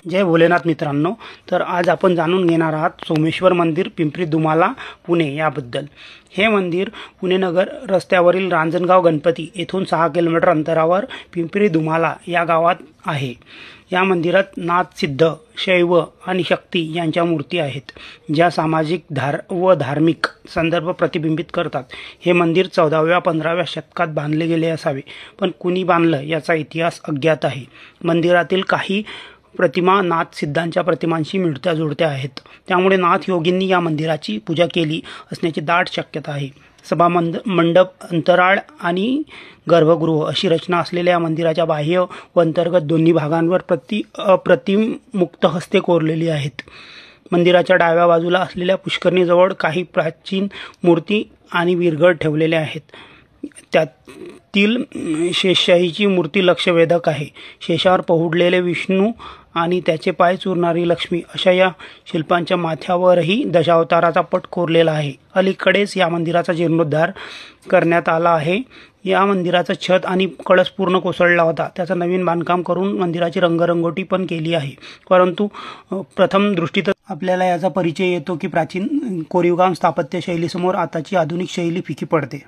जय भोलेनाथ मित्रांनो, तर आज आपण जाणून घेणार आहात सोमेश्वर मंदिर पिंपरी दुमाला पुणे याबद्दल। हे मंदिर पुणे नगर रस्त्यावरील रांजणगाव गणपती येथून 6 किलोमीटर अंतरावर पिंपरी दुमाला या गावात आहे। या मंदिरात नाथ सिद्ध, शैव आणि शक्ती यांच्या मूर्ती आहेत, ज्या सामाजिक धार्मिक संदर्भ प्रतिबिंबित करतात। हे मंदिर 14व्या-15व्या शतकात बांधले गेले असावे, पण कुणी बांधलं याचा इतिहास अज्ञात आहे। मंदिरातील काही प्रतिमा नाथ सिद्धांच्या प्रतिमांशी मिळत्या जुळत्या आहेत, त्यामुळे नाथ योगींनी या मंदिराची पूजा केली असण्याची दाट शक्यता आहे। सभा मंडप, अंतराळ आणि गर्भगृह अशी रचना असलेल्या या मंदिराच्या बाह्य व अंतर्गत दोन्ही भागांवर अप्रतिम मुक्तहस्ते कोरलेली आहेत। मंदिराच्या डाव्या बाजूला असलेल्या पुष्करणीजवळ काही प्राचीन मूर्ती आणि विरगळ ठेवलेले आहेत। त्यातील शेषशाहीची मूर्ती लक्षवेधक आहे। शेषावर पहुडलेले विष्णू आणि त्याचे पाय चुरणारी लक्ष्मी अशा या शिल्पांच्या माथ्यावरही दशावताराचा पट कोरलेला आहे। अलीकडेच या मंदिराचा जीर्णोद्धार करण्यात आला आहे। या मंदिराचं छत आणि कळस पूर्ण कोसळला होता, त्याचं नवीन बांधकाम करून मंदिराची रंगरंगोटी पण केली आहे। परंतु प्रथम दृष्टीतच आपल्याला याचा परिचय येतो की प्राचीन कोरीवकाम स्थापत्य शैलीसमोर आताची आधुनिक शैली फिकी पडते।